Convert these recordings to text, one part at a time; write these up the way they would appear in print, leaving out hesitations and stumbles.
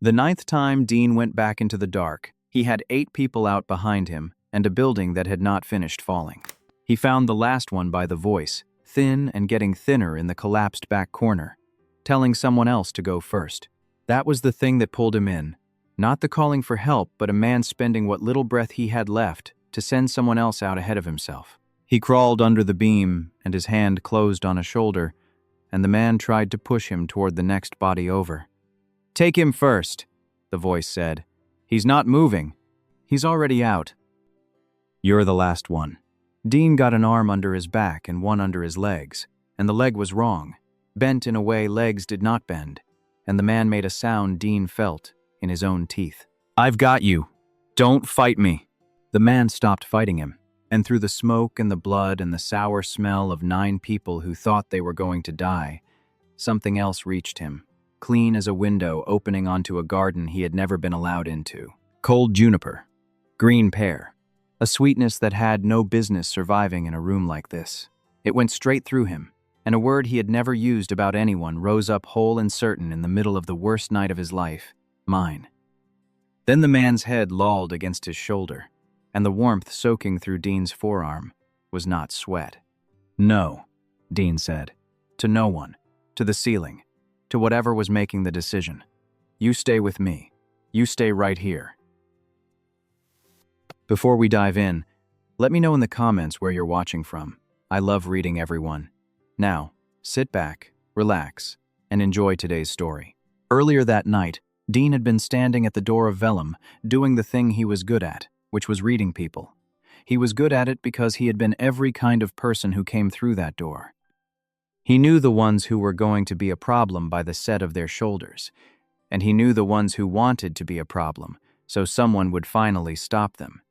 The ninth time Dean went back into the dark, he had 8 people out behind him and a building that had not finished falling. He found the last one by the voice, thin and getting thinner in the collapsed back corner, telling someone else to go first. That was the thing that pulled him in. Not the calling for help, but a man spending what little breath he had left to send someone else out ahead of himself. He crawled under the beam, and his hand closed on a shoulder, and the man tried to push him toward the next body over. "Take him first," the voice said. "He's not moving. He's already out." "You're the last one." Dean got an arm under his back and one under his legs, and the leg was wrong, bent in a way legs did not bend, and the man made a sound Dean felt in his own teeth. "I've got you. Don't fight me." The man stopped fighting him, and through the smoke and the blood and the sour smell of 9 people who thought they were going to die, something else reached him, clean as a window opening onto a garden he had never been allowed into. Cold juniper, green pear, a sweetness that had no business surviving in a room like this. It went straight through him, and a word he had never used about anyone rose up whole and certain in the middle of the worst night of his life. Mine. Then the man's head lolled against his shoulder, and the warmth soaking through Dean's forearm was not sweat. "No," Dean said. To no one. To the ceiling. To whatever was making the decision. "You stay with me. You stay right here." Before we dive in, let me know in the comments where you're watching from. I love reading everyone. Now, sit back, relax, and enjoy today's story. Earlier that night, Dean had been standing at the door of Vellum, doing the thing he was good at, which was reading people. He was good at it because he had been every kind of person who came through that door. He knew the ones who were going to be a problem by the set of their shoulders, and he knew the ones who wanted to be a problem, so someone would finally stop them.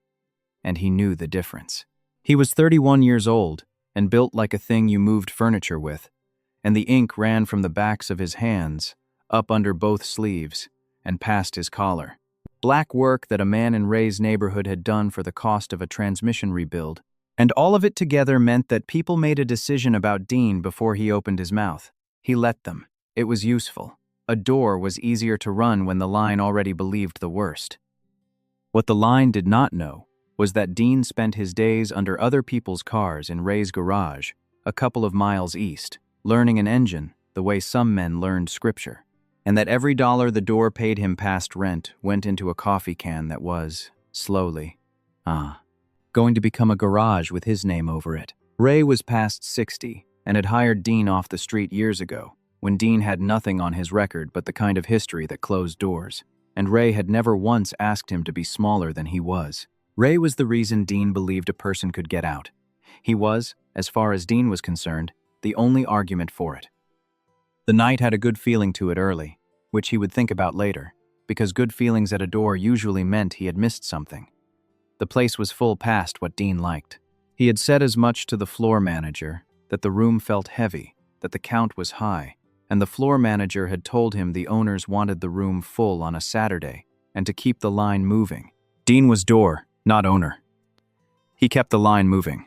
And he knew the difference. He was 31 years old and built like a thing you moved furniture with, and the ink ran from the backs of his hands, up under both sleeves, and past his collar. Black work that a man in Ray's neighborhood had done for the cost of a transmission rebuild. And all of it together meant that people made a decision about Dean before he opened his mouth. He let them. It was useful. A door was easier to run when the line already believed the worst. What the line did not know was that Dean spent his days under other people's cars in Ray's garage, a couple of miles east, learning an engine the way some men learned scripture, and that every dollar the door paid him past rent went into a coffee can that was, slowly, going to become a garage with his name over it. Ray was past 60 and had hired Dean off the street years ago, when Dean had nothing on his record but the kind of history that closed doors, and Ray had never once asked him to be smaller than he was. Ray was the reason Dean believed a person could get out. He was, as far as Dean was concerned, the only argument for it. The night had a good feeling to it early, which he would think about later, because good feelings at a door usually meant he had missed something. The place was full past what Dean liked. He had said as much to the floor manager, that the room felt heavy, that the count was high, and the floor manager had told him the owners wanted the room full on a Saturday and to keep the line moving. Dean was door, not owner. He kept the line moving.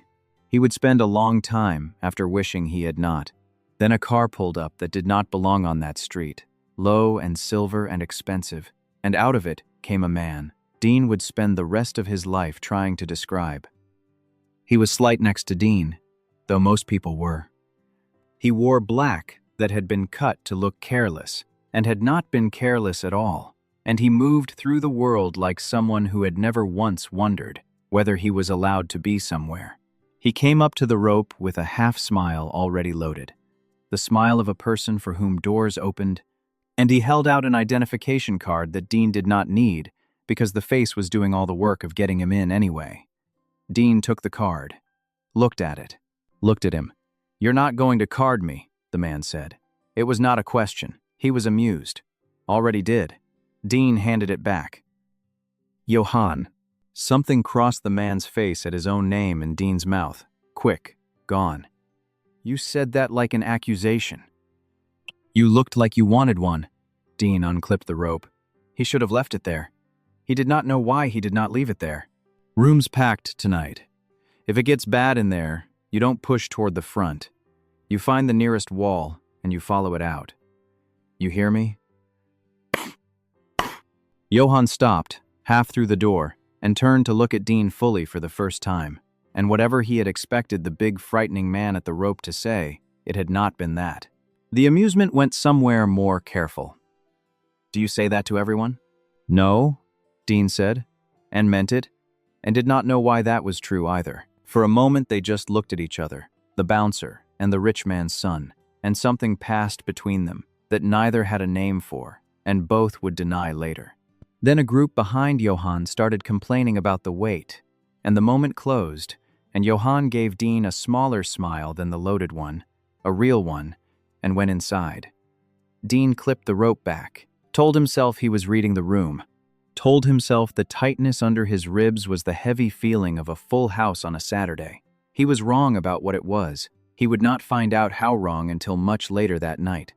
He would spend a long time after wishing he had not. Then a car pulled up that did not belong on that street, low and silver and expensive, and out of it came a man Dean would spend the rest of his life trying to describe. He was slight next to Dean, though most people were. He wore black that had been cut to look careless, and had not been careless at all, and he moved through the world like someone who had never once wondered whether he was allowed to be somewhere. He came up to the rope with a half-smile already loaded, the smile of a person for whom doors opened, and he held out an identification card that Dean did not need because the face was doing all the work of getting him in anyway. Dean took the card, looked at it, looked at him. "You're not going to card me," the man said. It was not a question. He was amused. Already did. Dean handed it back. "Yohan." Something crossed the man's face at his own name in Dean's mouth. Quick, gone. "You said that like an accusation." "You looked like you wanted one." Dean unclipped the rope. He should have left it there. He did not know why he did not leave it there. "Room's packed tonight. If it gets bad in there, you don't push toward the front. You find the nearest wall, and you follow it out. You hear me?" Yohan stopped, half through the door, and turned to look at Dean fully for the first time. And whatever he had expected the big frightening man at the rope to say, it had not been that. The amusement went somewhere more careful. "Do you say that to everyone?" "No," Dean said, and meant it, and did not know why that was true either. For a moment they just looked at each other, the bouncer and the rich man's son, and something passed between them that neither had a name for, and both would deny later. Then a group behind Yohan started complaining about the wait, and the moment closed, and Yohan gave Dean a smaller smile than the loaded one, a real one, and went inside. Dean clipped the rope back, told himself he was reading the room, told himself the tightness under his ribs was the heavy feeling of a full house on a Saturday. He was wrong about what it was. He would not find out how wrong until much later that night.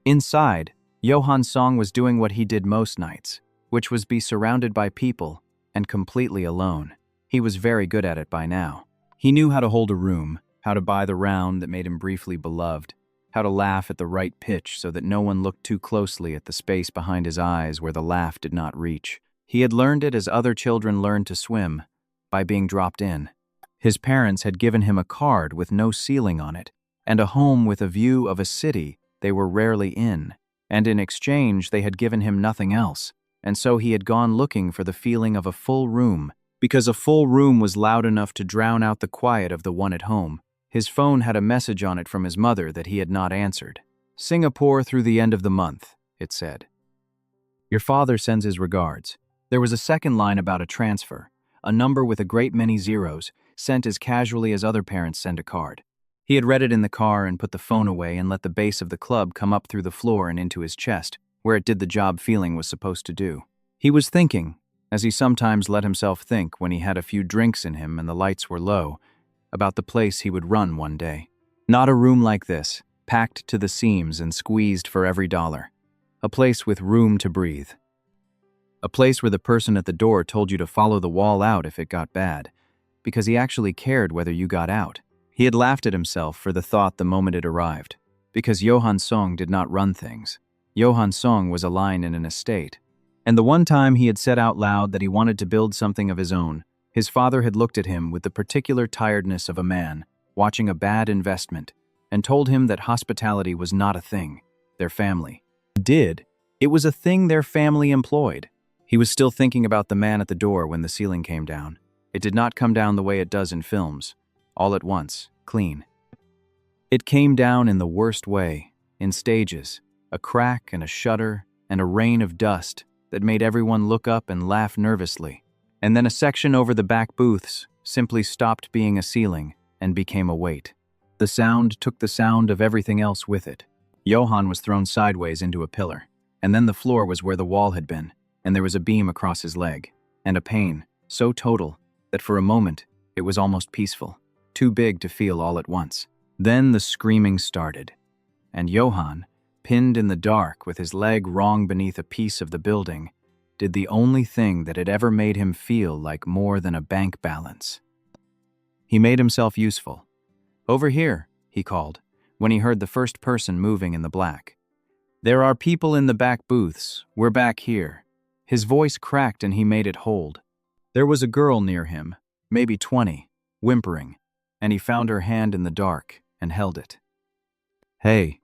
Inside, Yohan Song was doing what he did most nights, which was be surrounded by people and completely alone. He was very good at it by now. He knew how to hold a room, how to buy the round that made him briefly beloved, how to laugh at the right pitch so that no one looked too closely at the space behind his eyes where the laugh did not reach. He had learned it as other children learned to swim, by being dropped in. His parents had given him a card with no ceiling on it, and a home with a view of a city they were rarely in, and in exchange they had given him nothing else, and so he had gone looking for the feeling of a full room, because a full room was loud enough to drown out the quiet of the one at home. His phone had a message on it from his mother that he had not answered. "Singapore through the end of the month," it said. "Your father sends his regards." There was a second line about a transfer, a number with a great many zeros, sent as casually as other parents send a card. He had read it in the car and put the phone away and let the base of the club come up through the floor and into his chest, where it did the job feeling was supposed to do. He was thinking, as he sometimes let himself think when he had a few drinks in him and the lights were low, about the place he would run one day. Not a room like this, packed to the seams and squeezed for every dollar. A place with room to breathe. A place where the person at the door told you to follow the wall out if it got bad, because he actually cared whether you got out. He had laughed at himself for the thought the moment it arrived, because Yohan Song did not run things. Yohan Song was a line in an estate. And the one time he had said out loud that he wanted to build something of his own, his father had looked at him with the particular tiredness of a man watching a bad investment and told him that hospitality was not a thing their family did. It was a thing their family employed. He was still thinking about the man at the door when the ceiling came down. It did not come down the way it does in films, all at once, clean. It came down in the worst way, in stages, a crack and a shudder and a rain of dust that made everyone look up and laugh nervously. And then a section over the back booths simply stopped being a ceiling and became a weight. The sound took the sound of everything else with it. Yohan was thrown sideways into a pillar, and then the floor was where the wall had been, and there was a beam across his leg, and a pain, so total that for a moment it was almost peaceful, too big to feel all at once. Then the screaming started, and Yohan, pinned in the dark with his leg wrong beneath a piece of the building, did the only thing that had ever made him feel like more than a bank balance. He made himself useful. "Over here," he called, when he heard the first person moving in the black. "There are people in the back booths. We're back here." His voice cracked and he made it hold. There was a girl near him, maybe 20, whimpering, and he found her hand in the dark and held it. Hey,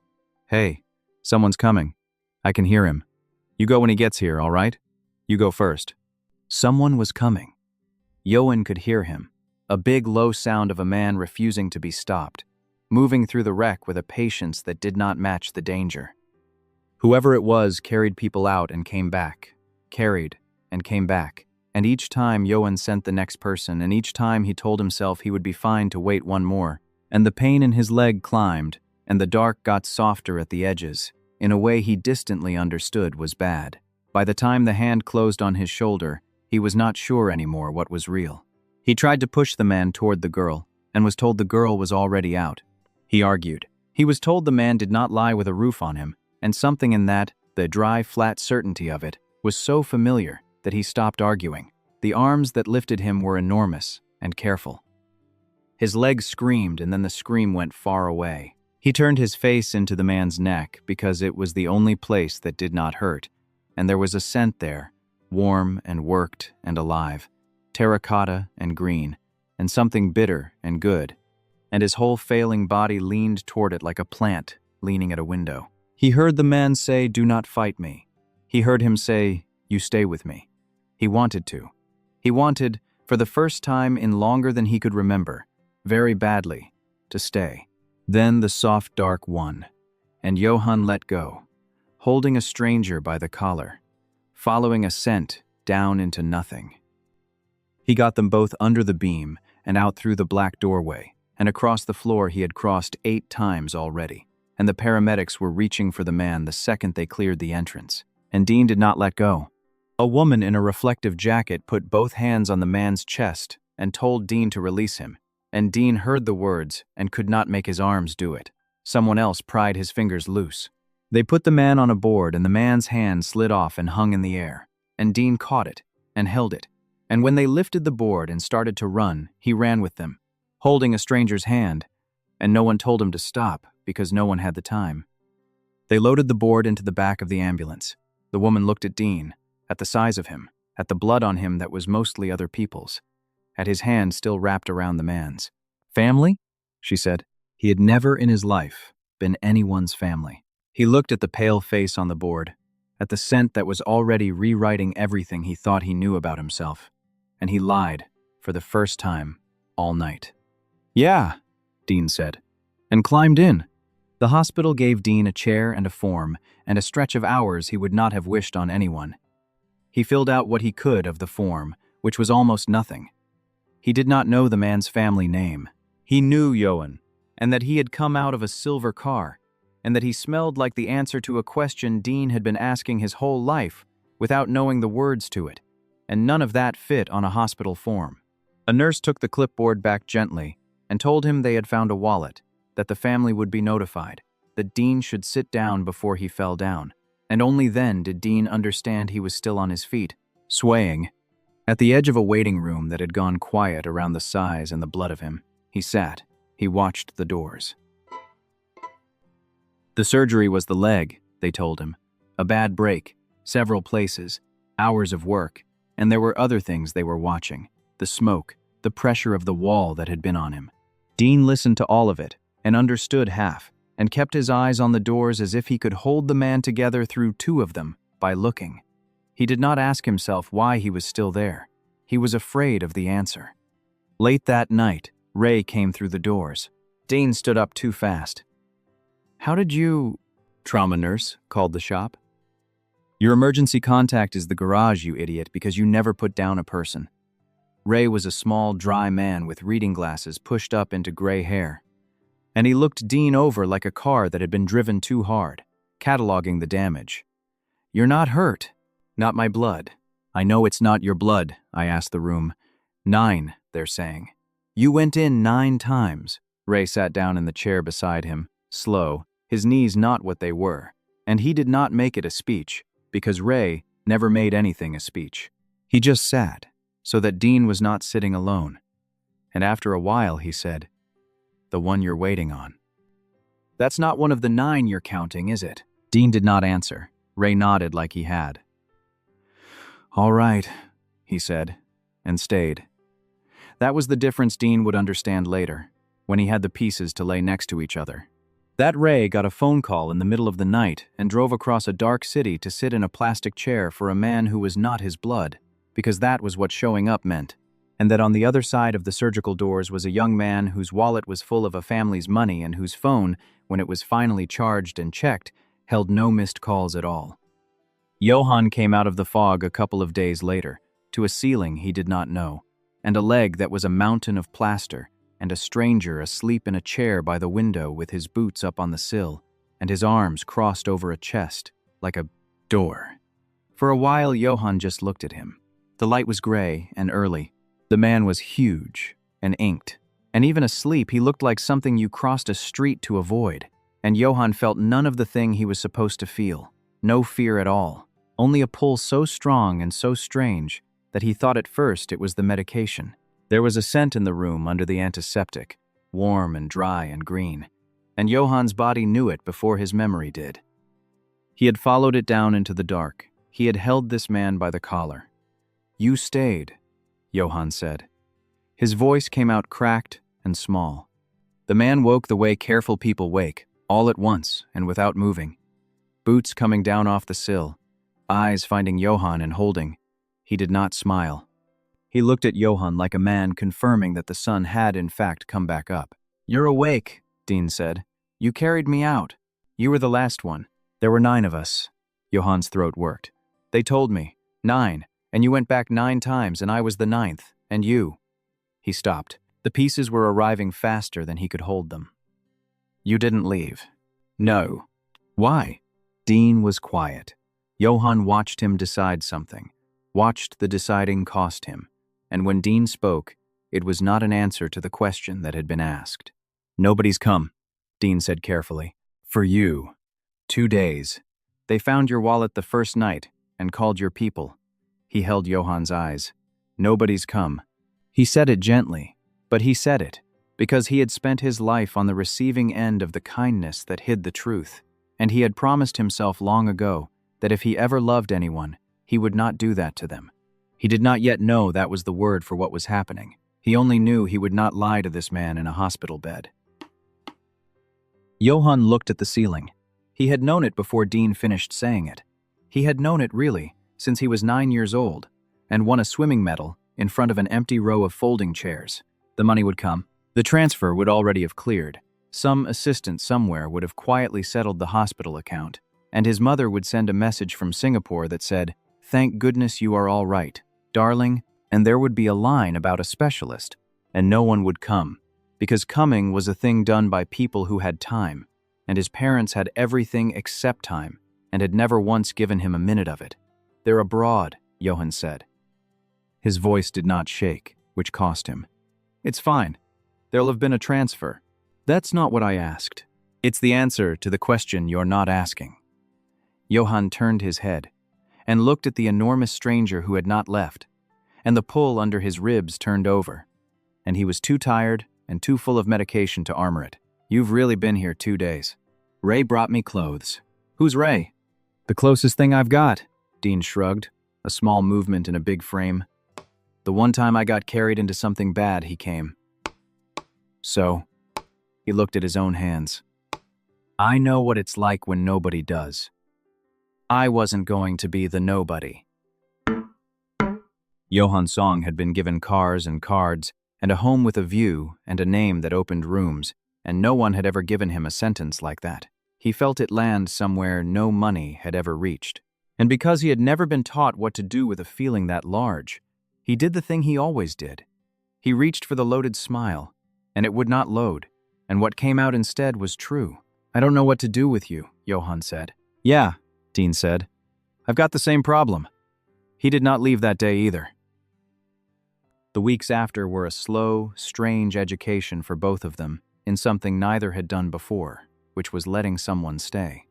someone's coming. I can hear him. You go when he gets here, all right? You go first." Someone was coming. Yoan could hear him, a big low sound of a man refusing to be stopped, moving through the wreck with a patience that did not match the danger. Whoever it was carried people out and came back, carried and came back, and each time Yoan sent the next person, and each time he told himself he would be fine to wait one more, and the pain in his leg climbed, and the dark got softer at the edges, in a way he distantly understood was bad. By the time the hand closed on his shoulder, he was not sure anymore what was real. He tried to push the man toward the girl, and was told the girl was already out. He argued. He was told the man did not lie with a roof on him, and something in that, the dry, flat certainty of it, was so familiar that he stopped arguing. The arms that lifted him were enormous and careful. His legs screamed, and then the scream went far away. He turned his face into the man's neck because it was the only place that did not hurt, and there was a scent there, warm and worked and alive, terracotta and green, and something bitter and good, and his whole failing body leaned toward it like a plant leaning at a window. He heard the man say, "Do not fight me." He heard him say, "You stay with me." He wanted to. He wanted, for the first time in longer than he could remember, very badly, to stay. Then the soft dark won, and Yohan let go, holding a stranger by the collar, following a scent down into nothing. He got them both under the beam and out through the black doorway, and across the floor he had crossed 8 times already, and the paramedics were reaching for the man the second they cleared the entrance, and Dean did not let go. A woman in a reflective jacket put both hands on the man's chest and told Dean to release him, and Dean heard the words and could not make his arms do it. Someone else pried his fingers loose. They put the man on a board, and the man's hand slid off and hung in the air, and Dean caught it and held it, and when they lifted the board and started to run, he ran with them, holding a stranger's hand, and no one told him to stop because no one had the time. They loaded the board into the back of the ambulance. The woman looked at Dean, at the size of him, at the blood on him that was mostly other people's, at his hand still wrapped around the man's. "Family?" she said. He had never in his life been anyone's family. He looked at the pale face on the board, at the scent that was already rewriting everything he thought he knew about himself, and he lied for the first time all night. "Yeah," Dean said, and climbed in. The hospital gave Dean a chair and a form, and a stretch of hours he would not have wished on anyone. He filled out what he could of the form, which was almost nothing. He did not know the man's family name. He knew Yoan, and that he had come out of a silver car, and that he smelled like the answer to a question Dean had been asking his whole life without knowing the words to it, and none of that fit on a hospital form. A nurse took the clipboard back gently and told him they had found a wallet, that the family would be notified, that Dean should sit down before he fell down, and only then did Dean understand he was still on his feet, swaying. At the edge of a waiting room that had gone quiet around the size and the blood of him, he sat. He watched the doors. The surgery was the leg, they told him. A bad break, several places, hours of work, and there were other things they were watching. The smoke, the pressure of the wall that had been on him. Dean listened to all of it and understood half, and kept his eyes on the doors as if he could hold the man together through 2 of them by looking. He did not ask himself why he was still there. He was afraid of the answer. Late that night, Ray came through the doors. Dean stood up too fast. "How did you—" "Trauma nurse," called the shop. "Your emergency contact is the garage, you idiot, because you never put down a person." Ray was a small, dry man with reading glasses pushed up into gray hair, and he looked Dean over like a car that had been driven too hard, cataloging the damage. "You're not hurt." "Not my blood." "I know it's not your blood," I asked the room. 9, they're saying. "You went in 9 times. Ray sat down in the chair beside him, slow, his knees not what they were, and he did not make it a speech, because Ray never made anything a speech. He just sat, so that Dean was not sitting alone. And after a while he said, "The one you're waiting on." "That's not one of the 9 you're counting, is it?" Dean did not answer. Ray nodded like he had. "All right," he said, and stayed. That was the difference Dean would understand later, when he had the pieces to lay next to each other. That Ray got a phone call in the middle of the night and drove across a dark city to sit in a plastic chair for a man who was not his blood, because that was what showing up meant, and that on the other side of the surgical doors was a young man whose wallet was full of a family's money and whose phone, when it was finally charged and checked, held no missed calls at all. Yohan came out of the fog a couple of days later, to a ceiling he did not know, and a leg that was a mountain of plaster, and a stranger asleep in a chair by the window with his boots up on the sill, and his arms crossed over a chest, like a door. For a while, Yohan just looked at him. The light was gray and early. The man was huge and inked, and even asleep he looked like something you crossed a street to avoid, and Yohan felt none of the thing he was supposed to feel, no fear at all, only a pull so strong and so strange that he thought at first it was the medication. There was a scent in the room under the antiseptic, warm and dry and green, and Yohan's body knew it before his memory did. He had followed it down into the dark, He had held this man by the collar. "You stayed," Yohan said. His voice came out cracked and small. The man woke the way careful people wake, all at once and without moving. Boots coming down off the sill, eyes finding Yohan and holding. He did not smile. He looked at Yohan like a man confirming that the sun had in fact come back up. "You're awake," Dean said. "You carried me out. You were the last one. There were 9 of us." Yohan's throat worked. "They told me. 9. And you went back 9 times, and I was the 9th. And you." He stopped. The pieces were arriving faster than he could hold them. "You didn't leave." "No." "Why?" Dean was quiet. Yohan watched him decide something. Watched the deciding cost him. And when Dean spoke, it was not an answer to the question that had been asked. "Nobody's come," Dean said carefully. "For you. 2 days. They found your wallet the first night and called your people." He held Yohan's eyes. "Nobody's come." He said it gently, but he said it because he had spent his life on the receiving end of the kindness that hid the truth, and he had promised himself long ago that if he ever loved anyone, he would not do that to them. He did not yet know that was the word for what was happening. He only knew he would not lie to this man in a hospital bed. Yohan looked at the ceiling. He had known it before Dean finished saying it. He had known it, really, since he was 9 years old, and won a swimming medal in front of an empty row of folding chairs. The money would come. The transfer would already have cleared. Some assistant somewhere would have quietly settled the hospital account, and his mother would send a message from Singapore that said, "Thank goodness you are all right, darling," and there would be a line about a specialist, and no one would come, because coming was a thing done by people who had time, and his parents had everything except time, and had never once given him a minute of it. "They're abroad," Yohan said. His voice did not shake, which cost him. "It's fine. There'll have been a transfer." "That's not what I asked. It's the answer to the question you're not asking." Yohan turned his head and looked at the enormous stranger who had not left, and the pull under his ribs turned over, and he was too tired and too full of medication to armor it. "You've really been here 2 days. Ray brought me clothes." "Who's Ray?" "The closest thing I've got," Dean shrugged, a small movement in a big frame. "The one time I got carried into something bad, he came." "So?" He looked at his own hands. "I know what it's like when nobody does. I wasn't going to be the nobody." Yohan Song had been given cars and cards, and a home with a view, and a name that opened rooms, and no one had ever given him a sentence like that. He felt it land somewhere no money had ever reached. And because he had never been taught what to do with a feeling that large, he did the thing he always did. He reached for the loaded smile, and it would not load, and what came out instead was true. "I don't know what to do with you," Yohan said. "Yeah," Dean said. "I've got the same problem." He did not leave that day either. The weeks after were a slow, strange education for both of them in something neither had done before, which was letting someone stay.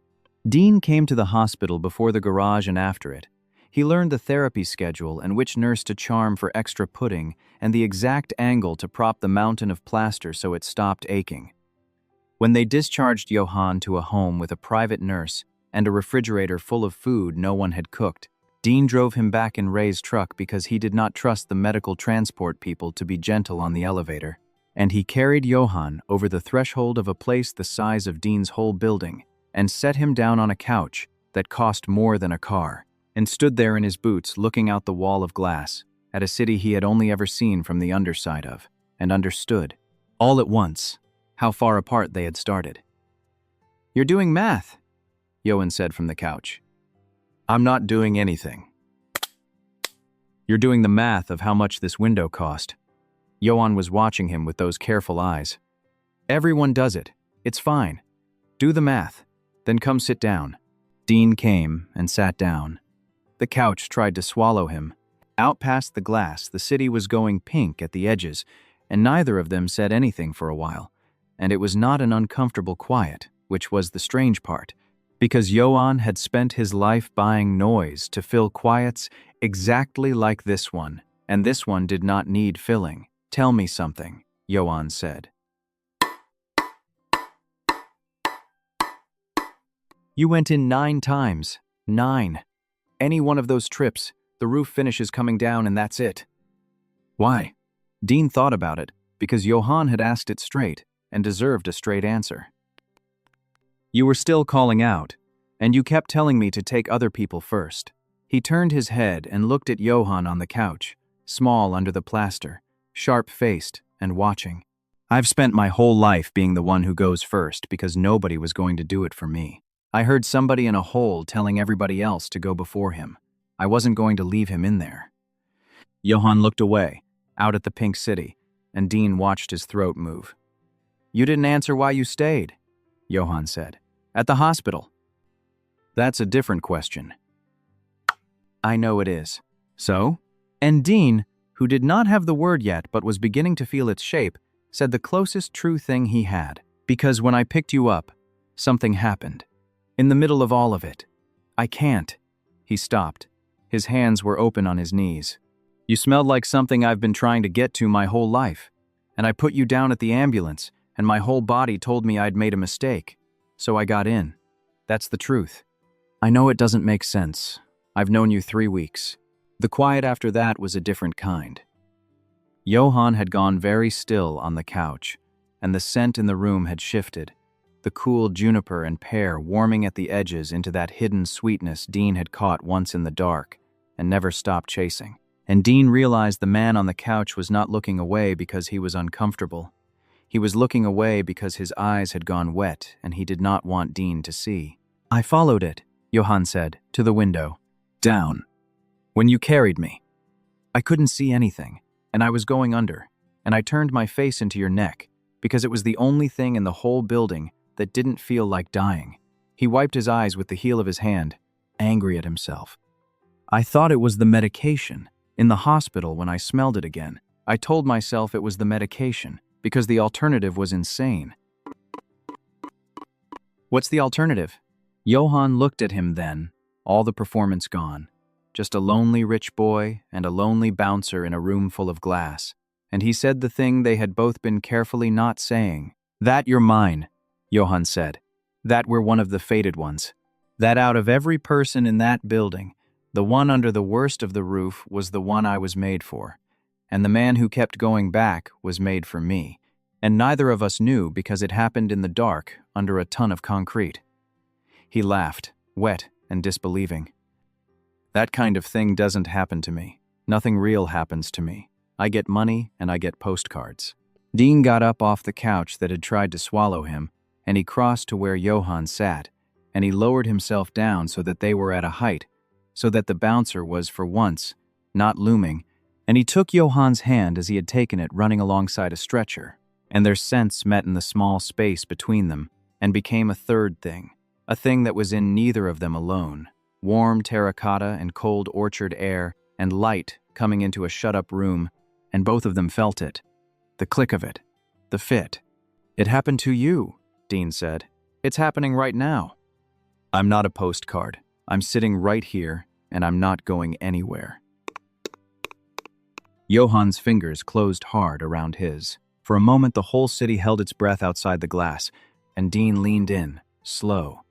Dean came to the hospital before the garage and after it. He learned the therapy schedule and which nurse to charm for extra pudding and the exact angle to prop the mountain of plaster so it stopped aching. When they discharged Yohan to a home with a private nurse and a refrigerator full of food no one had cooked, Dean drove him back in Ray's truck because he did not trust the medical transport people to be gentle on the elevator, and he carried Yohan over the threshold of a place the size of Dean's whole building and set him down on a couch that cost more than a car, and stood there in his boots looking out the wall of glass at a city he had only ever seen from the underside of, and understood, all at once, how far apart they had started. "You're doing math," Yoan said from the couch. "I'm not doing anything. You're doing the math of how much this window cost." Yoan was watching him with those careful eyes. "Everyone does it. It's fine. Do the math. Then come sit down." Dean came and sat down. The couch tried to swallow him. Out past the glass, the city was going pink at the edges, and neither of them said anything for a while. And it was not an uncomfortable quiet, which was the strange part, because Yoan had spent his life buying noise to fill quiets exactly like this one, and this one did not need filling. "Tell me something," Yoan said. "You went in 9 times. 9. Any one of those trips, the roof finishes coming down and that's it. Why? Dean thought about it, because Yohan had asked it straight, and deserved a straight answer. You were still calling out, and you kept telling me to take other people first. He turned his head and looked at Yohan on the couch, small under the plaster, sharp-faced and watching. I've spent my whole life being the one who goes first because nobody was going to do it for me. I heard somebody in a hole telling everybody else to go before him. I wasn't going to leave him in there. Yohan looked away, out at the pink city, and Dean watched his throat move. You didn't answer why you stayed, Yohan said. At the hospital. That's a different question. I know it is. So? And Dean, who did not have the word yet but was beginning to feel its shape, said the closest true thing he had. Because when I picked you up, something happened. In the middle of all of it. I can't. He stopped. His hands were open on his knees. You smelled like something I've been trying to get to my whole life. And I put you down at the ambulance, and my whole body told me I'd made a mistake. So I got in. That's the truth. I know it doesn't make sense. I've known you 3 weeks. The quiet after that was a different kind. Yohan had gone very still on the couch, and the scent in the room had shifted, the cool juniper and pear warming at the edges into that hidden sweetness Dean had caught once in the dark and never stopped chasing. And Dean realized the man on the couch was not looking away because he was uncomfortable. He was looking away because his eyes had gone wet and he did not want Dean to see. I followed it, Yohan said, to the window. Down. When you carried me. I couldn't see anything, and I was going under, and I turned my face into your neck because it was the only thing in the whole building that didn't feel like dying. He wiped his eyes with the heel of his hand, angry at himself. I thought it was the medication. In the hospital, when I smelled it again, I told myself it was the medication because the alternative was insane. What's the alternative? Yohan looked at him then, all the performance gone. Just a lonely rich boy and a lonely bouncer in a room full of glass. And he said the thing they had both been carefully not saying. That you're mine, Yohan said. That we're one of the fated ones. That out of every person in that building, the one under the worst of the roof was the one I was made for. And the man who kept going back was made for me. And neither of us knew because it happened in the dark under a ton of concrete. He laughed, wet and disbelieving. That kind of thing doesn't happen to me. Nothing real happens to me. I get money and I get postcards. Dean got up off the couch that had tried to swallow him, and he crossed to where Yohan sat, and he lowered himself down so that they were at a height, so that the bouncer was, for once, not looming, and he took Yohan's hand as he had taken it running alongside a stretcher, and their scents met in the small space between them, and became a third thing, a thing that was in neither of them alone. Warm terracotta and cold orchard air, and light coming into a shut-up room, and both of them felt it. The click of it. The fit. It happened to you, Dean said. It's happening right now. I'm not a postcard. I'm sitting right here, and I'm not going anywhere. Yohan's fingers closed hard around his. For a moment, the whole city held its breath outside the glass, and Dean leaned in, slow,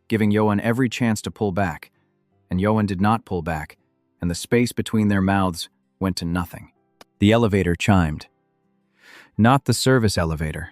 giving Yohan every chance to pull back. And Yohan did not pull back, and the space between their mouths went to nothing. The elevator chimed. Not the service elevator.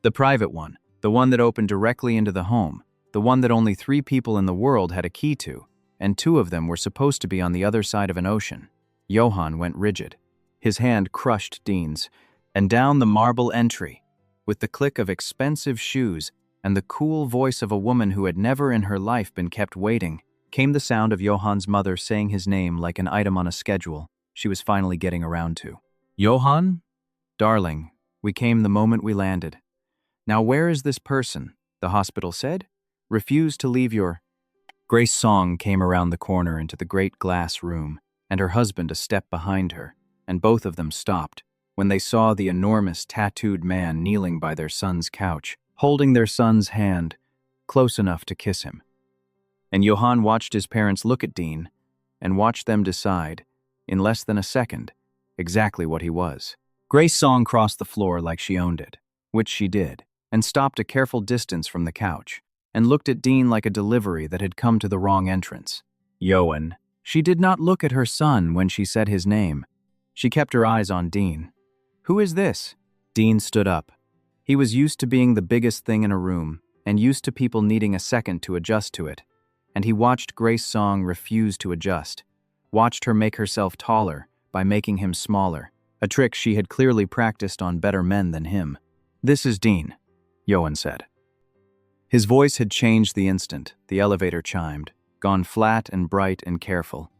The private one, the one that opened directly into the home, the one that only 3 people in the world had a key to, and 2 of them were supposed to be on the other side of an ocean. Yohan went rigid. His hand crushed Dean's, and down the marble entry, with the click of expensive shoes and the cool voice of a woman who had never in her life been kept waiting, came the sound of Yohan's mother saying his name like an item on a schedule she was finally getting around to. Yohan? Darling, we came the moment we landed. Now where is this person? The hospital said. Refuse to leave your... Grace Song came around the corner into the great glass room, and her husband a step behind her, and both of them stopped when they saw the enormous tattooed man kneeling by their son's couch, holding their son's hand, close enough to kiss him. And Yohan watched his parents look at Dean, and watched them decide, in less than a second, exactly what he was. Grace Song crossed the floor like she owned it, which she did, and stopped a careful distance from the couch, and looked at Dean like a delivery that had come to the wrong entrance. Yoan. She did not look at her son when she said his name. She kept her eyes on Dean. Who is this? Dean stood up. He was used to being the biggest thing in a room, and used to people needing a second to adjust to it. And he watched Grace Song refuse to adjust, watched her make herself taller by making him smaller, a trick she had clearly practiced on better men than him. This is Dean, Yohan said. His voice had changed the instant the elevator chimed, gone flat and bright and careful,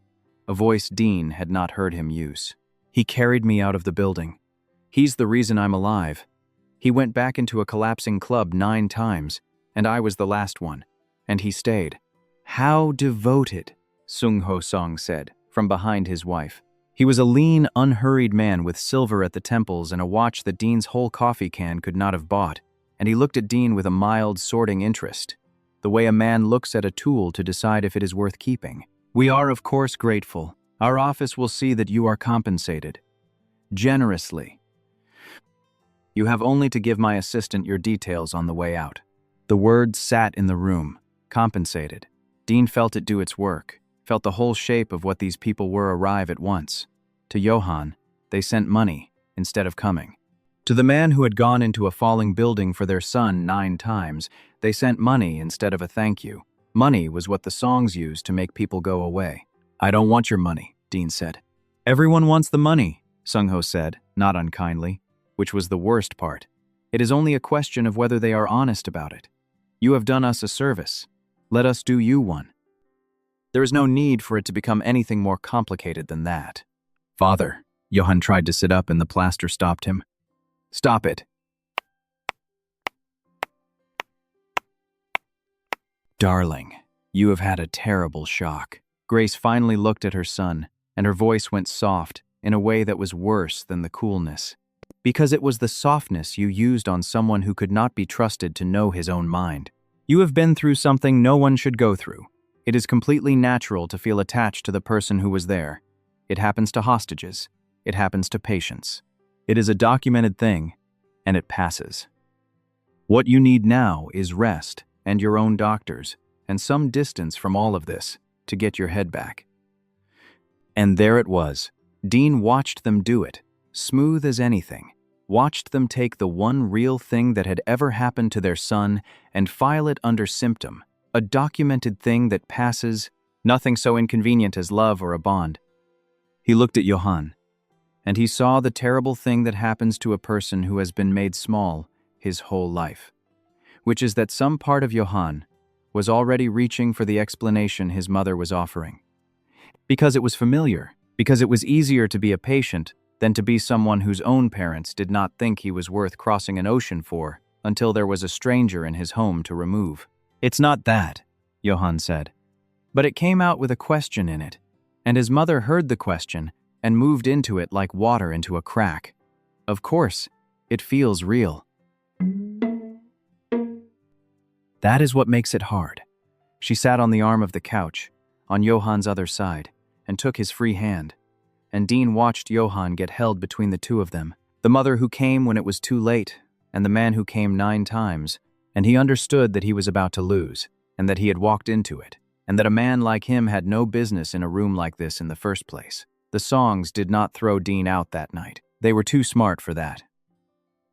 a voice Dean had not heard him use. He carried me out of the building. He's the reason I'm alive. He went back into a collapsing club 9 times, and I was the last one, and he stayed. How devoted, Yohan Song said, from behind his wife. He was a lean, unhurried man with silver at the temples and a watch that Dean's whole coffee can could not have bought, and he looked at Dean with a mild, sorting interest, the way a man looks at a tool to decide if it is worth keeping. We are, of course, grateful. Our office will see that you are compensated. Generously. You have only to give my assistant your details on the way out. The word sat in the room. Compensated. Dean felt it do its work, felt the whole shape of what these people were arrive at once. To Yohan, they sent money instead of coming. To the man who had gone into a falling building for their son 9 times, they sent money instead of a thank you. Money was what the songs used to make people go away. I don't want your money, Dean said. Everyone wants the money, Sungho said, not unkindly, which was the worst part. It is only a question of whether they are honest about it. You have done us a service. Let us do you one. There is no need for it to become anything more complicated than that. Father, Yohan tried to sit up and the plaster stopped him. Stop it. Darling, you have had a terrible shock. Grace finally looked at her son, and her voice went soft in a way that was worse than the coolness. Because it was the softness you used on someone who could not be trusted to know his own mind. You have been through something no one should go through. It is completely natural to feel attached to the person who was there. It happens to hostages. It happens to patients. It is a documented thing, and it passes. What you need now is rest and your own doctors, and some distance from all of this to get your head back. And there it was. Dean watched them do it, smooth as anything. Watched them take the one real thing that had ever happened to their son and file it under symptom, a documented thing that passes, nothing so inconvenient as love or a bond. He looked at Yohan, and he saw the terrible thing that happens to a person who has been made small his whole life, which is that some part of Yohan was already reaching for the explanation his mother was offering. Because it was familiar, because it was easier to be a patient than to be someone whose own parents did not think he was worth crossing an ocean for until there was a stranger in his home to remove. It's not that, Yohan said. But it came out with a question in it, and his mother heard the question and moved into it like water into a crack. Of course, it feels real. That is what makes it hard. She sat on the arm of the couch, on Yohan's other side, and took his free hand. And Dean watched Yohan get held between the two of them, the mother who came when it was too late, and the man who came 9 times, and he understood that he was about to lose, and that he had walked into it, and that a man like him had no business in a room like this in the first place. The songs did not throw Dean out that night. They were too smart for that.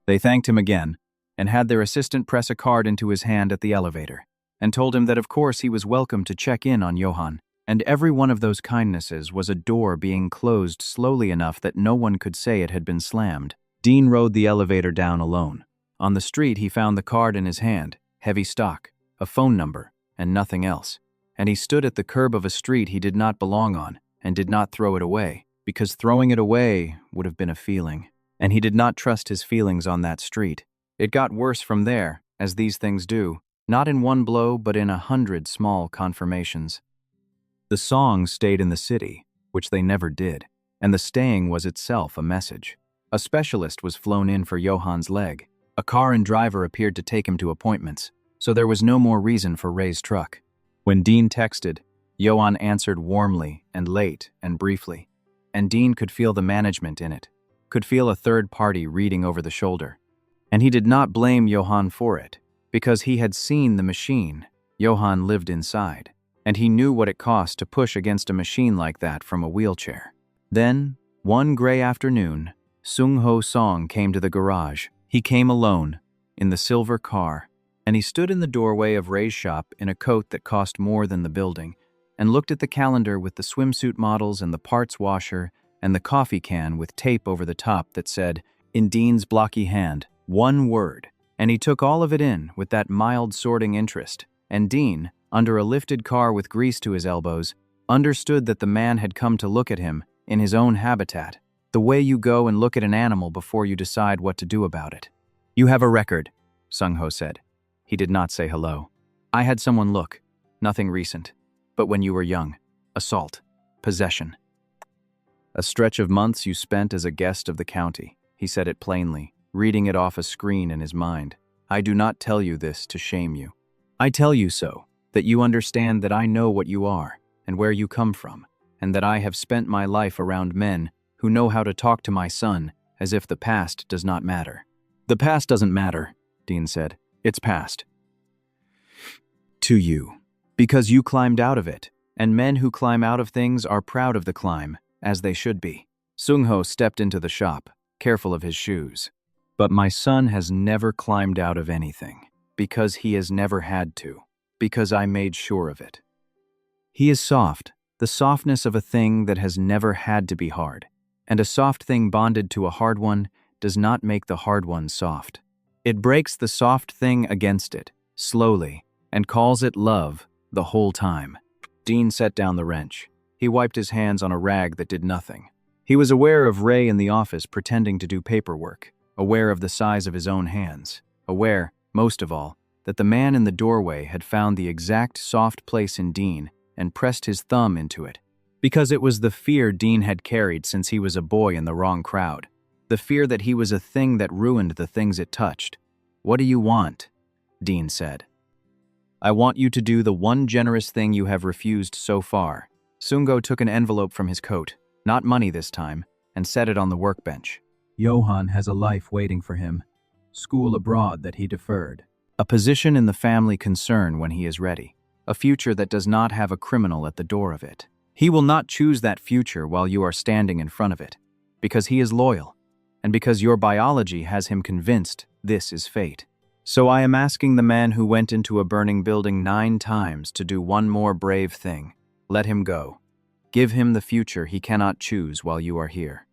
They thanked him again, and had their assistant press a card into his hand at the elevator, and told him that of course he was welcome to check in on Yohan. And every one of those kindnesses was a door being closed slowly enough that no one could say it had been slammed. Dean rode the elevator down alone. On the street he found the card in his hand, heavy stock, a phone number, and nothing else. And he stood at the curb of a street he did not belong on, and did not throw it away, because throwing it away would have been a feeling. And he did not trust his feelings on that street. It got worse from there, as these things do, not in one blow but in 100 small confirmations. The songs stayed in the city, which they never did, and the staying was itself a message. A specialist was flown in for Yohan's leg. A car and driver appeared to take him to appointments, so there was no more reason for Ray's truck. When Dean texted, Yohan answered warmly and late and briefly, and Dean could feel the management in it, could feel a third party reading over the shoulder. And he did not blame Yohan for it, because he had seen the machine Yohan lived inside. and he knew what it cost to push against a machine like that from a wheelchair. Then, one gray afternoon, Yohan Song came to the garage. He came alone, in the silver car, and he stood in the doorway of Ray's shop in a coat that cost more than the building, and looked at the calendar with the swimsuit models and the parts washer and the coffee can with tape over the top that said, in Dean's blocky hand, one word. And he took all of it in with that mild sorting interest, and Dean, under a lifted car with grease to his elbows, understood that the man had come to look at him in his own habitat, the way you go and look at an animal before you decide what to do about it. You have a record, Sung-ho said. He did not say hello. I had someone look. Nothing recent. But when you were young. Assault. Possession. A stretch of months you spent as a guest of the county. He said it plainly, reading it off a screen in his mind. I do not tell you this to shame you. I tell you so, that you understand that I know what you are, and where you come from, and that I have spent my life around men who know how to talk to my son as if the past does not matter. The past doesn't matter, Dean said. It's past. To you. Because you climbed out of it, and men who climb out of things are proud of the climb, as they should be. Sung-ho stepped into the shop, careful of his shoes. But my son has never climbed out of anything, because he has never had to, because I made sure of it. He is soft, the softness of a thing that has never had to be hard, and a soft thing bonded to a hard one does not make the hard one soft. It breaks the soft thing against it, slowly, and calls it love the whole time. Dean set down the wrench. He wiped his hands on a rag that did nothing. He was aware of Ray in the office pretending to do paperwork, aware of the size of his own hands, aware, most of all, that the man in the doorway had found the exact soft place in Dean and pressed his thumb into it, because it was the fear Dean had carried since he was a boy in the wrong crowd, the fear that he was a thing that ruined the things it touched. What do you want? Dean said. I want you to do the one generous thing you have refused so far. Sung-ho took an envelope from his coat, not money this time, and set it on the workbench. Yohan has a life waiting for him, school abroad that he deferred, a position in the family concern when he is ready, a future that does not have a criminal at the door of it. He will not choose that future while you are standing in front of it, because he is loyal, and because your biology has him convinced this is fate. So I am asking the man who went into a burning building 9 times to do one more brave thing. Let him go. Give him the future he cannot choose while you are here.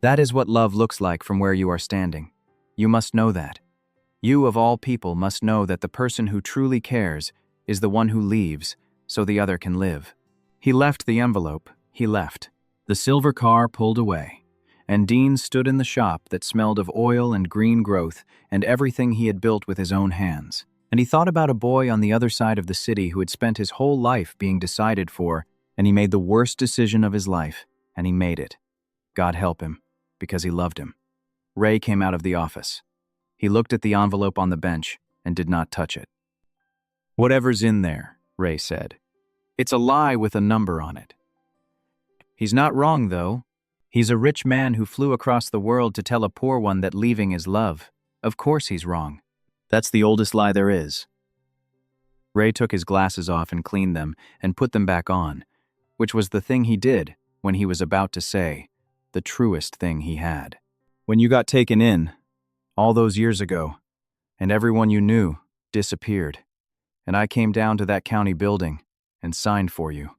That is what love looks like from where you are standing. You must know that. You, of all people, must know that the person who truly cares is the one who leaves so the other can live. He left the envelope. He left. The silver car pulled away, and Dean stood in the shop that smelled of oil and green growth and everything he had built with his own hands. And he thought about a boy on the other side of the city who had spent his whole life being decided for, and he made the worst decision of his life, and he made it. God help him, because he loved him. Ray came out of the office. He looked at the envelope on the bench and did not touch it. Whatever's in there, Ray said. It's a lie with a number on it. He's not wrong, though. He's a rich man who flew across the world to tell a poor one that leaving is love. Of course he's wrong. That's the oldest lie there is. Ray took his glasses off and cleaned them and put them back on, which was the thing he did when he was about to say the truest thing he had. When you got taken in, all those years ago, and everyone you knew disappeared, and I came down to that county building and signed for you.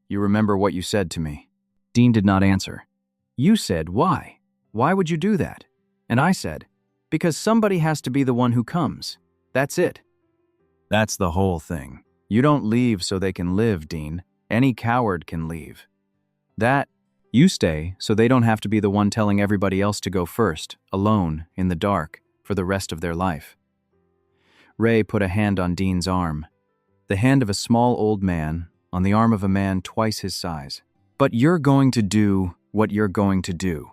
You remember what you said to me? Dean did not answer. You said, why? Why would you do that? And I said, because somebody has to be the one who comes. That's it. That's the whole thing. You don't leave so they can live, Dean. Any coward can leave. You stay so they don't have to be the one telling everybody else to go first, alone, in the dark, for the rest of their life. Ray put a hand on Dean's arm. The hand of a small old man on the arm of a man twice his size. But you're going to do what you're going to do.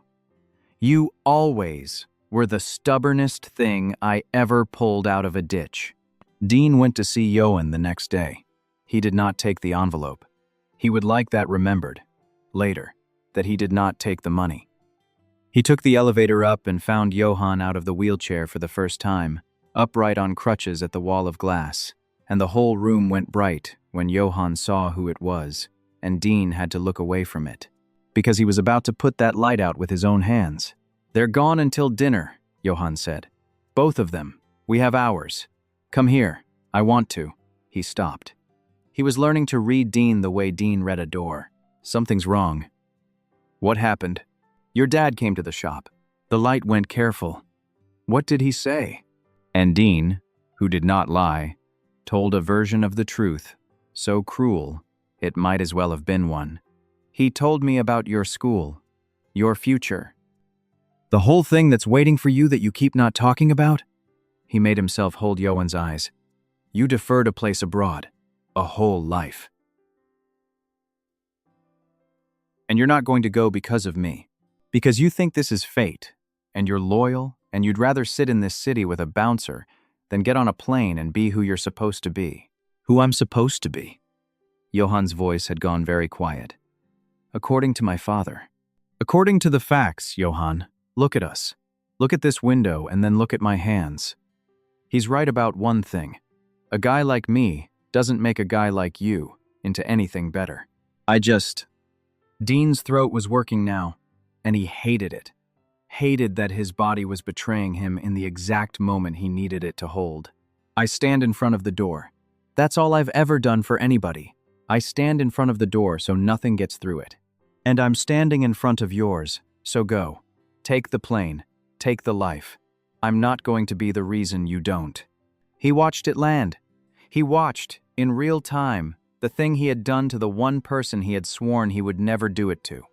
You always were the stubbornest thing I ever pulled out of a ditch. Dean went to see Yoan the next day. He did not take the envelope. He would like that remembered, later, that he did not take the money. He took the elevator up and found Yohan out of the wheelchair for the first time, upright on crutches at the wall of glass, and the whole room went bright when Yohan saw who it was, and Dean had to look away from it, because he was about to put that light out with his own hands. "They're gone until dinner," Yohan said. "Both of them. We have hours. Come here. I want to." He stopped. He was learning to read Dean the way Dean read a door. "Something's wrong." "What happened?" "Your dad came to the shop. The light went careful." "What did he say?" And Dean, who did not lie, told a version of the truth, so cruel it might as well have been one. "He told me about your school, your future. The whole thing that's waiting for you that you keep not talking about?" He made himself hold Yoan's eyes. "You deferred a place abroad, a whole life. And you're not going to go because of me. Because you think this is fate, and you're loyal, and you'd rather sit in this city with a bouncer than get on a plane and be who you're supposed to be." "Who I'm supposed to be?" Yohan's voice had gone very quiet. "According to my father." "According to the facts, Yohan. Look at us. Look at this window and then look at my hands. He's right about one thing. A guy like me doesn't make a guy like you into anything better. Dean's throat was working now, and he hated it. Hated that his body was betraying him in the exact moment he needed it to hold. "I stand in front of the door. That's all I've ever done for anybody. I stand in front of the door so nothing gets through it. And I'm standing in front of yours, so go. Take the plane. Take the life. I'm not going to be the reason you don't." He watched it land. He watched, in real time, the thing he had done to the one person he had sworn he would never do it to.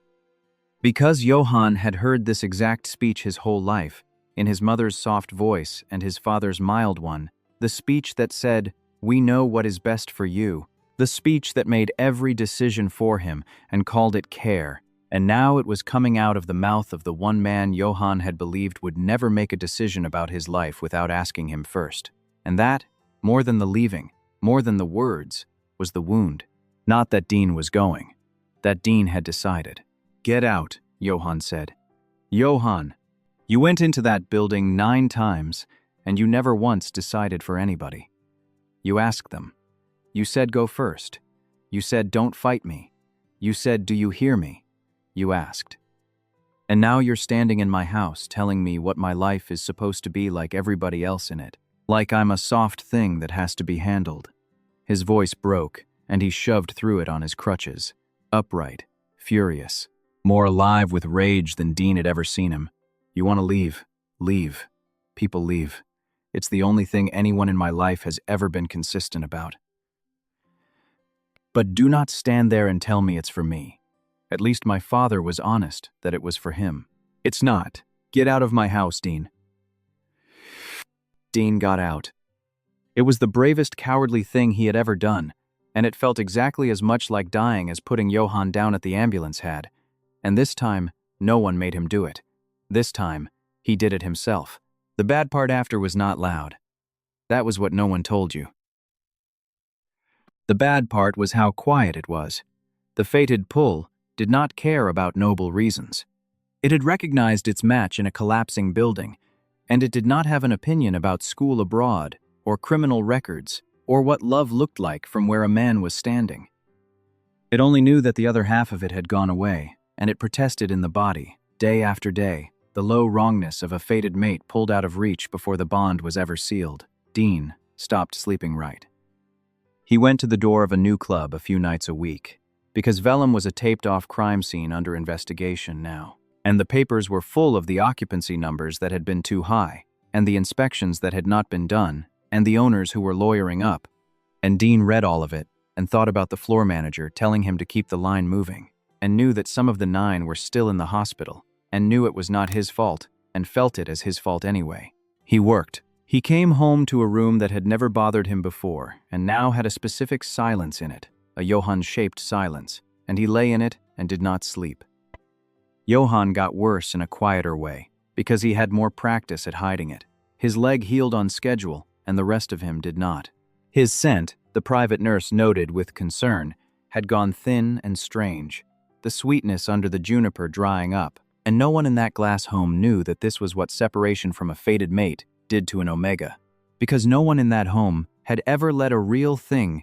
Because Yohan had heard this exact speech his whole life, in his mother's soft voice and his father's mild one, the speech that said, "We know what is best for you," the speech that made every decision for him and called it care, and now it was coming out of the mouth of the one man Yohan had believed would never make a decision about his life without asking him first. And that, more than the leaving, more than the words, was the wound. Not that Dean was going. That Dean had decided. "Get out," Yohan said. "Yohan, you went into that building 9 times, and you never once decided for anybody. You asked them. You said go first. You said don't fight me. You said do you hear me? You asked. And now you're standing in my house telling me what my life is supposed to be like everybody else in it. Like I'm a soft thing that has to be handled." His voice broke, and he shoved through it on his crutches, upright, furious, more alive with rage than Dean had ever seen him. "You want to leave? Leave. People leave. It's the only thing anyone in my life has ever been consistent about. But do not stand there and tell me it's for me. At least my father was honest that it was for him. It's not. Get out of my house, Dean." Dean got out. It was the bravest cowardly thing he had ever done, and it felt exactly as much like dying as putting Yohan down at the ambulance had. And this time, no one made him do it. This time, he did it himself. The bad part after was not loud. That was what no one told you. The bad part was how quiet it was. The fated pull did not care about noble reasons. It had recognized its match in a collapsing building, and it did not have an opinion about school abroad, or criminal records, or what love looked like from where a man was standing. It only knew that the other half of it had gone away, and it protested in the body, day after day, the low wrongness of a fated mate pulled out of reach before the bond was ever sealed. Dean stopped sleeping right. He went to the door of a new club a few nights a week, because Vellum was a taped-off crime scene under investigation now, and the papers were full of the occupancy numbers that had been too high, and the inspections that had not been done, and the owners who were lawyering up. And Dean read all of it, and thought about the floor manager telling him to keep the line moving, and knew that some of the 9 were still in the hospital, and knew it was not his fault, and felt it as his fault anyway. He worked. He came home to a room that had never bothered him before, and now had a specific silence in it, a Yohan-shaped silence, and he lay in it and did not sleep. Yohan got worse in a quieter way, because he had more practice at hiding it. His leg healed on schedule, and the rest of him did not. His scent, the private nurse noted with concern, had gone thin and strange, the sweetness under the juniper drying up, and no one in that glass home knew that this was what separation from a fated mate did to an omega, because no one in that home had ever let a real thing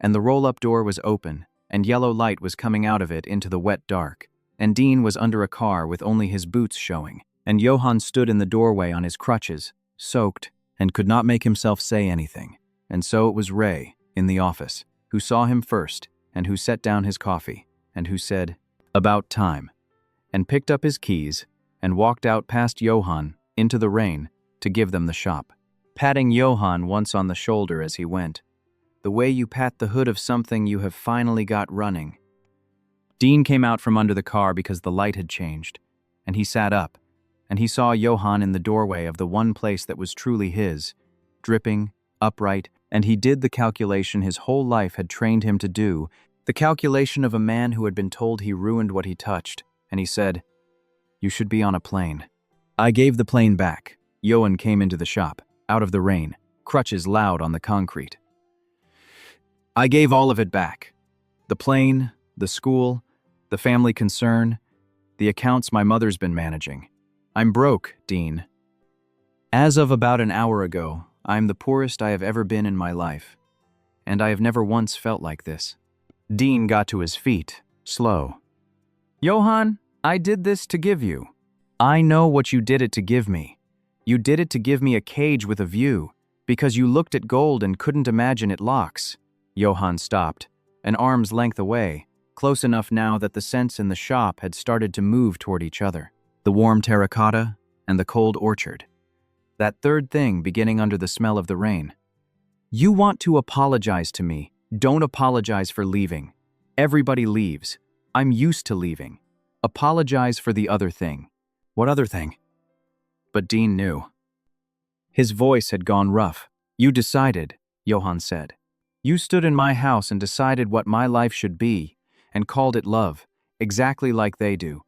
and the roll-up door was open, and yellow light was coming out of it into the wet dark, and Dean was under a car with only his boots showing, and Yohan stood in the doorway on his crutches, soaked, and could not make himself say anything. And so it was Ray, in the office, who saw him first, and who set down his coffee, and who said, "About time," and picked up his keys, and walked out past Yohan, into the rain, to give them the shop, patting Yohan once on the shoulder as he went. The way you pat the hood of something you have finally got running. Dean came out from under the car because the light had changed, and he sat up, and he saw Yohan in the doorway of the one place that was truly his, dripping, upright, and he did the calculation his whole life had trained him to do, the calculation of a man who had been told he ruined what he touched, and he said, "You should be on a plane." I gave the plane back. Yoan came into the shop, out of the rain, crutches loud on the concrete. I gave all of it back. The plane, the school, the family concern, the accounts my mother's been managing. I'm broke, Dean. As of about an hour ago, I'm the poorest I have ever been in my life, and I have never once felt like this. Dean got to his feet, slow. Yohan, I did this to give you. I know what you did it to give me. You did it to give me a cage with a view, because you looked at gold and couldn't imagine it locks. Yohan stopped, an arm's length away, close enough now that the scents in the shop had started to move toward each other. The warm terracotta and the cold orchard. That third thing beginning under the smell of the rain. You want to apologize to me. Don't apologize for leaving. Everybody leaves. I'm used to leaving. Apologize for the other thing. What other thing? But Dean knew. His voice had gone rough. You decided, Yohan said. You stood in my house and decided what my life should be, and called it love, exactly like they do.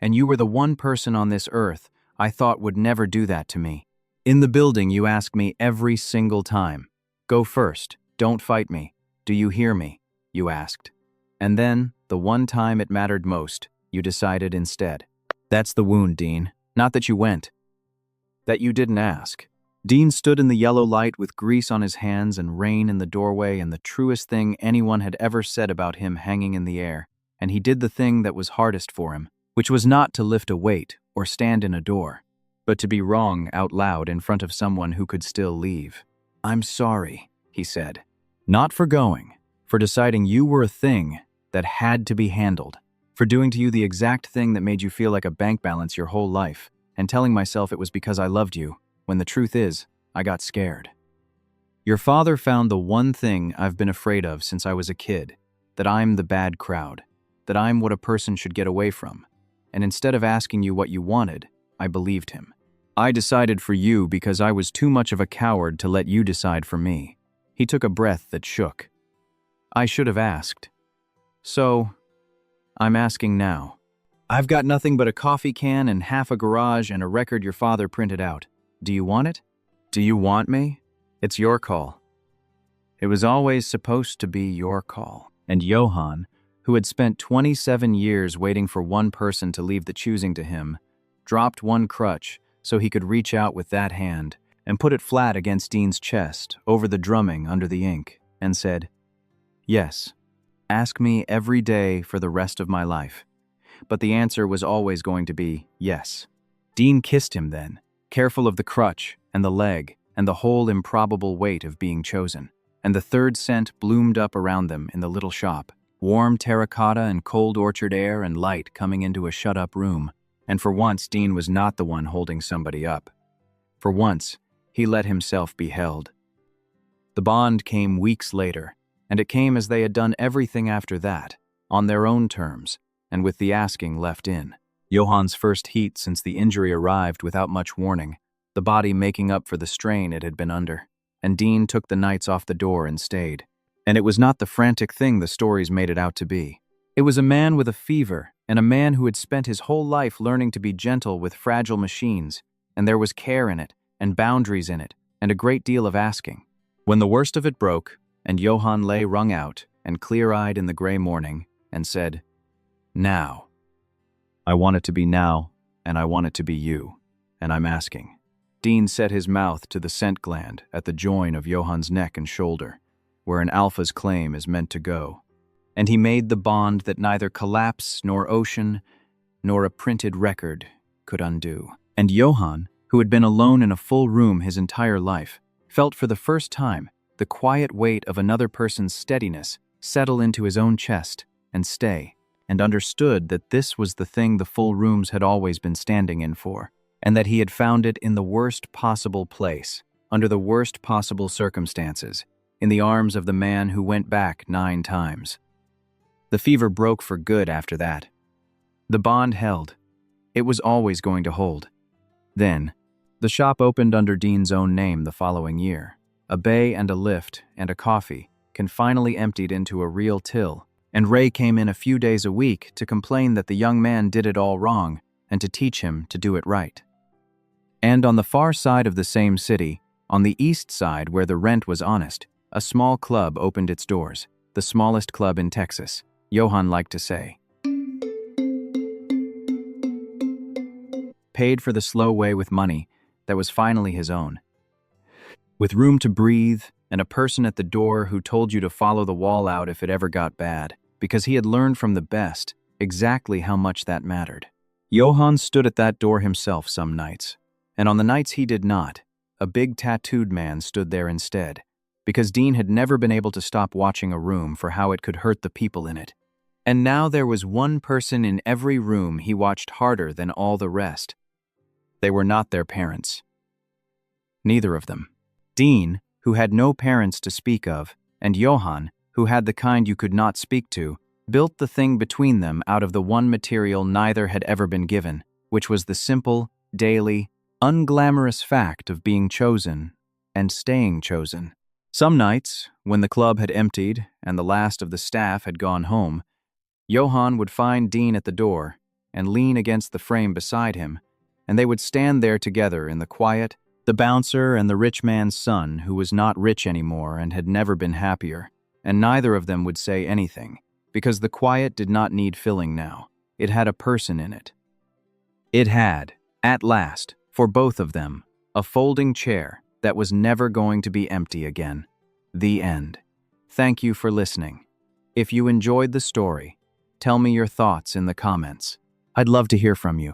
And you were the one person on this earth I thought would never do that to me. In the building you ask me every single time. Go first, don't fight me. Do you hear me? You asked. And then, the one time it mattered most, you decided instead. That's the wound, Dean. Not that you went. That you didn't ask. Dean stood in the yellow light with grease on his hands and rain in the doorway and the truest thing anyone had ever said about him hanging in the air, and he did the thing that was hardest for him, which was not to lift a weight or stand in a door, but to be wrong out loud in front of someone who could still leave. I'm sorry, he said. Not for going, for deciding you were a thing that had to be handled, for doing to you the exact thing that made you feel like a bank balance your whole life, and telling myself it was because I loved you, when the truth is, I got scared. Your father found the one thing I've been afraid of since I was a kid, that I'm the bad crowd, that I'm what a person should get away from, and instead of asking you what you wanted, I believed him. I decided for you because I was too much of a coward to let you decide for me. He took a breath that shook. I should have asked. So, I'm asking now. I've got nothing but a coffee can and half a garage and a record your father printed out. Do you want it? Do you want me? It's your call. It was always supposed to be your call. And Yohan, who had spent 27 years waiting for one person to leave the choosing to him, dropped one crutch so he could reach out with that hand and put it flat against Dean's chest over the drumming under the ink and said, Yes, ask me every day for the rest of my life. But the answer was always going to be yes. Dean kissed him then, careful of the crutch and the leg and the whole improbable weight of being chosen. And the third scent bloomed up around them in the little shop, warm terracotta and cold orchard air and light coming into a shut-up room. And for once, Dean was not the one holding somebody up. For once, he let himself be held. The bond came weeks later, and it came as they had done everything after that, on their own terms, and with the asking left in. Yohan's first heat since the injury arrived without much warning, the body making up for the strain it had been under. And Dean took the nights off the door and stayed. And it was not the frantic thing the stories made it out to be. It was a man with a fever, and a man who had spent his whole life learning to be gentle with fragile machines, and there was care in it, and boundaries in it, and a great deal of asking. When the worst of it broke, and Yohan lay wrung out and clear-eyed in the gray morning, and said, Now. I want it to be now, and I want it to be you, and I'm asking. Dean set his mouth to the scent gland at the join of Yohan's neck and shoulder, where an alpha's claim is meant to go. And he made the bond that neither collapse nor ocean nor a printed record could undo. And Yohan, who had been alone in a full room his entire life, felt for the first time the quiet weight of another person's steadiness settle into his own chest and stay, and understood that this was the thing the full rooms had always been standing in for, and that he had found it in the worst possible place, under the worst possible circumstances, in the arms of the man who went back 9 times. The fever broke for good after that. The bond held. It was always going to hold. Then, the shop opened under Dean's own name the following year. A bay and a lift and a coffee can finally emptied into a real till, and Ray came in a few days a week to complain that the young man did it all wrong and to teach him to do it right. And on the far side of the same city, on the east side where the rent was honest, a small club opened its doors, the smallest club in Texas, Yohan liked to say. Paid for the slow way with money that was finally his own. With room to breathe and a person at the door who told you to follow the wall out if it ever got bad, because he had learned from the best exactly how much that mattered. Yohan stood at that door himself some nights, and on the nights he did not, a big tattooed man stood there instead, because Dean had never been able to stop watching a room for how it could hurt the people in it. And now there was one person in every room he watched harder than all the rest. They were not their parents. Neither of them. Dean, who had no parents to speak of, and Yohan, who had the kind you could not speak to, built the thing between them out of the one material neither had ever been given, which was the simple, daily, unglamorous fact of being chosen and staying chosen. Some nights, when the club had emptied and the last of the staff had gone home, Yohan would find Dean at the door and lean against the frame beside him, and they would stand there together in the quiet, the bouncer and the rich man's son who was not rich anymore and had never been happier, and neither of them would say anything, because the quiet did not need filling now. It had a person in it. It had, at last, for both of them, a folding chair that was never going to be empty again. The end. Thank you for listening. If you enjoyed the story, tell me your thoughts in the comments. I'd love to hear from you.